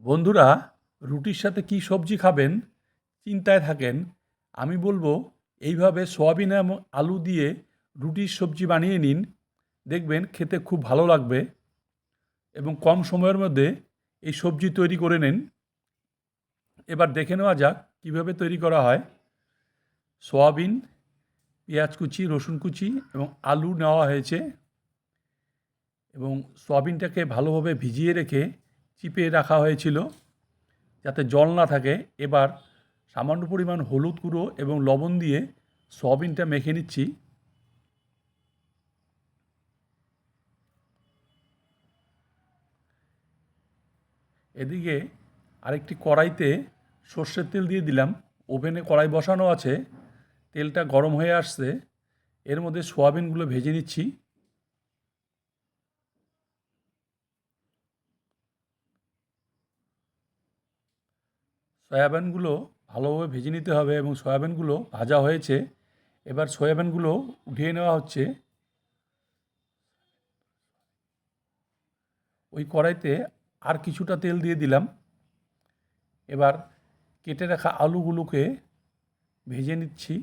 বন্ধুরা, রুটির সাথে কী সবজি খাবেন চিন্তায় থাকেন। আমি বলবো এইভাবে সয়াবিন এবং আলু দিয়ে রুটির সবজি বানিয়ে নিন, দেখবেন খেতে খুব ভালো লাগবে এবং কম সময়ের মধ্যে এই সবজি তৈরি করে নিন। এবার দেখে নেওয়া যাক কীভাবে তৈরি করা হয়। সয়াবিন, পেঁয়াজ কুচি, রসুন কুচি এবং আলু নেওয়া হয়েছে এবং সয়াবিনটাকে ভালোভাবে ভিজিয়ে রেখে চিপে রাখা হয়েছিল যাতে জল না থাকে। এবার সামান্য পরিমাণ হলুদ গুঁড়ো এবং লবণ দিয়ে সয়াবিনটা মেখে নিচ্ছি। এদিকে আরেকটি কড়াইতে সর্ষের তেল দিয়ে দিলাম। ওভেনে কড়াই বসানো আছে, তেলটা গরম হয়ে আসছে। এর মধ্যে সয়াবিনগুলো ভেজে নিচ্ছি। সয়াবিনগুলো ভালোভাবে ভেজে নিতে হবে এবং সয়াবিনগুলো ভাজা হয়েছে। এবার সয়াবিনগুলো উঠিয়ে নেওয়া হচ্ছে। ওই কড়াইতে আর কিছুটা তেল দিয়ে দিলাম। এবার কেটে রাখা আলুগুলোকে ভেজে নিচ্ছি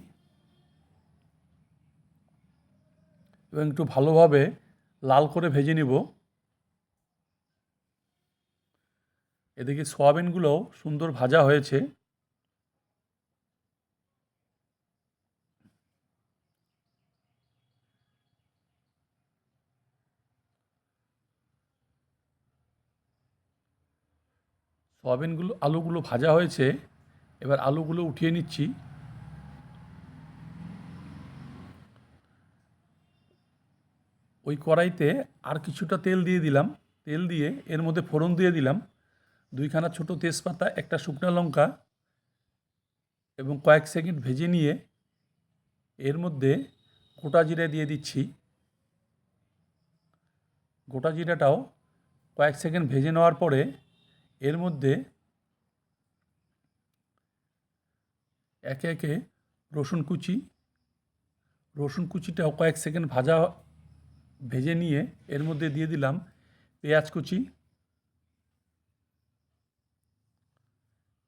এবং একটু ভালোভাবে লাল করে ভেজে নিব। এদিকে সয়াবিনগুলোও সুন্দর ভাজা হয়েছে। আলুগুলো ভাজা হয়েছে। এবার আলুগুলো উঠিয়ে নিচ্ছি। ওই কড়াইতে আর কিছুটা তেল দিয়ে দিলাম। তেল দিয়ে এর মধ্যে ফোড়ন দিয়ে দিলাম। দুইখানা ছোট তেজপাতা, একটা শুকনো লঙ্কা এবং কয়েক সেকেন্ড ভেজে নিয়ে এর মধ্যে গোটা জিরে দিয়ে দিচ্ছি। গোটা জিরাটাও কয়েক সেকেন্ড ভেজে নেওয়ার পরে এর মধ্যে একে একে রসুন কুচিটাও কয়েক সেকেন্ড ভেজে নিয়ে এর মধ্যে দিয়ে দিলাম পেঁয়াজ কুচি।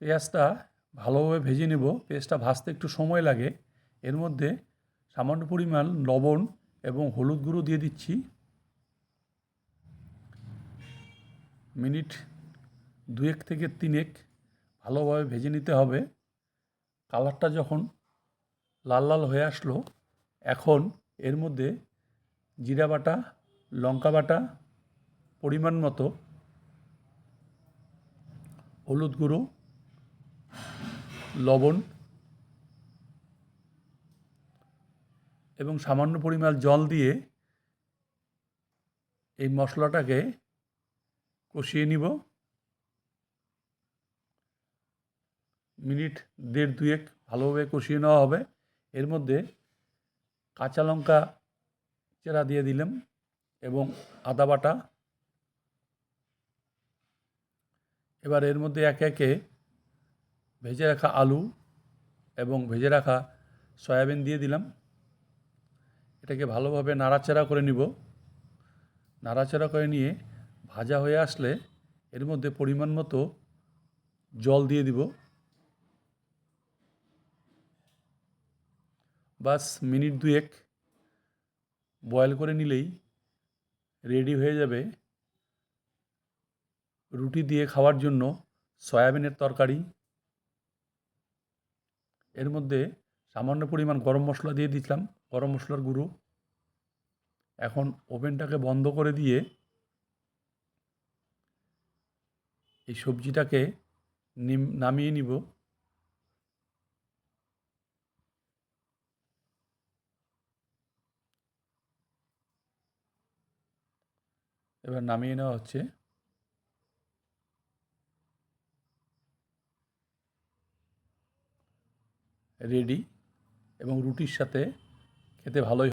পেঁয়াজটা ভালোভাবে ভেজে নেব। পেঁয়াজটা ভাজতে একটু সময় লাগে। এর মধ্যে সামান্য পরিমাণ লবণ এবং হলুদ গুঁড়ো দিয়ে দিচ্ছি। মিনিট 2 থেকে 3 ভালোভাবে ভেজে নিতে হবে। কালারটা যখন লাল লাল হয়ে আসলো, এখন এর মধ্যে জিরা বাটা, লঙ্কা বাটা, পরিমাণ মতো হলুদ গুঁড়ো, লবণ এবং সামান্য পরিমাণ জল দিয়ে এই মশলাটাকে কষিয়ে নিব। মিনিট 1.5-2 ভালোভাবে কষিয়ে নেওয়া হবে। এর মধ্যে কাঁচা লঙ্কা চেরা দিয়ে দিলাম এবং আদা বাটা। এবার এর মধ্যে একে একে ভেজে রাখা আলু এবং ভেজে রাখা সয়াবিন দিয়ে দিলাম। এটাকে ভালোভাবে নাড়াচাড়া করে নিব। নাড়াচাড়া করে নিয়ে ভাজা হয়ে আসলে এর মধ্যে পরিমাণ মতো জল দিয়ে দিব। বাস মিনিট 2 বয়েল করে নিলেই রেডি হয়ে যাবে রুটি দিয়ে খাওয়ার জন্য সয়াবিনের তরকারি। এর মধ্যে সামান্য পরিমাণ গরম মশলা দিয়ে দিলাম, গরম মশলার গুঁড়ো। এখন ওভেনটাকে বন্ধ করে দিয়ে এই সবজিটাকে নামিয়ে নিব। এবার নামিয়ে নেওয়া হচ্ছে। রেডি এবং রুটির সাথে খেতে ভালোই।